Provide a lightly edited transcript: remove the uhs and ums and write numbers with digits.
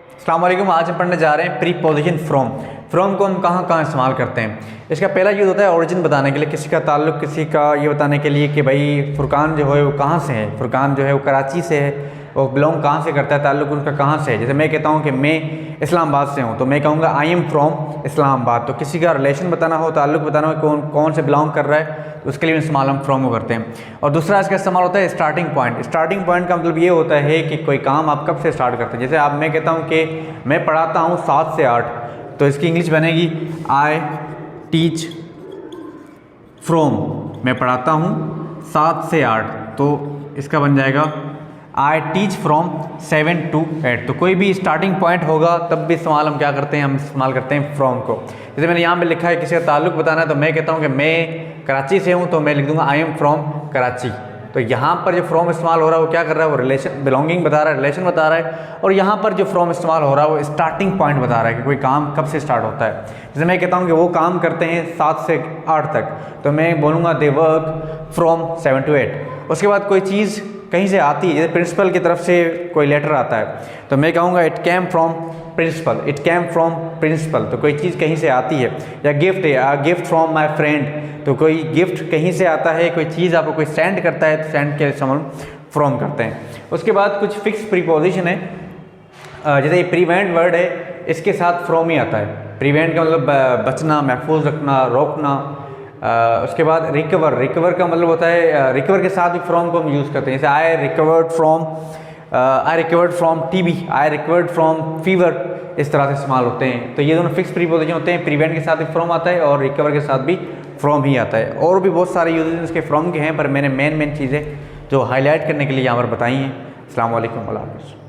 अस्सलाम वालेकुम। आज हम पढ़ने जा रहे हैं प्रीपोजिशन फ्रॉम। फ्रॉम को हम कहाँ कहाँ इस्तेमाल करते हैं। इसका पहला यूज़ होता है ओरिजिन बताने के लिए, किसी का ताल्लुक़, किसी का ये बताने के लिए कि भाई फुरकान जो है वो कहाँ से है। फुरकान जो है वो कराची से है, वो बिलोंग कहाँ से करता है, ताल्लुक़ उनका कहाँ से है। जैसे मैं कहता हूँ कि मैं इस्लामाबाद से हूँ तो मैं कहूँगा आई एम फ्रॉम इस्लामाबाद। तो किसी का रिलेशन बताना हो, ताल्लुक़ बताना हो, कौन से बिलोंग कर रहा है, तो उसके लिए इस्तेमाल हम फ्रॉम को करते हैं। और दूसरा इसका इस्तेमाल होता है स्टार्टिंग पॉइंट। स्टार्टिंग पॉइंट का मतलब ये होता है कि कोई काम आप कब से स्टार्ट करते हैं। जैसे आप मैं कहता हूँ कि मैं पढ़ाता हूँ 7 से 8, तो इसकी इंग्लिश बनेगी आई टीच फ्रॉम। मैं पढ़ाता हूँ 7 से 8, तो इसका बन जाएगा आई टीच फ्रॉम 7 to 8। तो कोई भी स्टार्टिंग पॉइंट होगा तब भी इस्तेमाल हम क्या करते हैं, हम इस्तेमाल करते हैं फ्रॉम को। जैसे मैंने यहाँ पे लिखा है किसी का ताल्लुक़ बताना है, तो मैं कहता हूँ कि मैं कराची से हूँ तो मैं लिख दूँगा आई एम फ्रॉम कराची। तो यहाँ पर जो फ्रॉम इस्तेमाल हो रहा है वो क्या कर रहा है, वो रिलेशन, बिलोंगिंग बता रहा है, रिलेशन बता रहा है। और यहाँ पर जो फ्रॉम इस्तेमाल हो रहा है वो स्टार्टिंग पॉइंट बता रहा है कि कोई काम कब से स्टार्ट होता है। जैसे मैं कहता हूँ कि वो काम करते हैं 7 से 8 तक, तो मैं बोलूँगा दे वर्क फ्रॉम 7 to 8। उसके बाद कोई चीज़ कहीं से आती है, जैसे प्रिंसिपल की तरफ से कोई लेटर आता है, तो मैं कहूँगा it came from principle, it came from principle. तो कोई चीज़ कहीं से आती है। या गिफ्ट है, गिफ्ट फ्रॉम माय फ्रेंड, तो कोई गिफ्ट कहीं से आता है, कोई चीज़ आपको कोई सेंड करता है, तो सेंड के हम फ्रॉम करते हैं। उसके बाद कुछ फिक्स प्रीपोजिशन है, जैसे ये प्रिवेंट वर्ड है, इसके साथ फ्रॉम ही आता है। प्रिवेंट का मतलब बचना, महफूज रखना, रोकना। उसके बाद रिकवर, रिकवर का मतलब होता है, रिकवर के साथ भी फ्रॉम को हम यूज़ करते हैं। जैसे I recovered from TB, I recovered from fever, इस तरह से इस्तेमाल होते हैं। तो ये दोनों फिक्स प्रीपोजिशन होते हैं। प्रिवेंट के साथ भी फ्रॉम आता है और रिकवर के साथ भी फ्रॉम ही आता है। और भी बहुत सारे यूजेस इसके फ्रॉम के हैं, पर मैंने मेन चीज़ें जो हाईलाइट करने के लिए यहाँ पर बताई हैं। अस्सलाम वालेकुम, अल्लाह हाफ़िज़।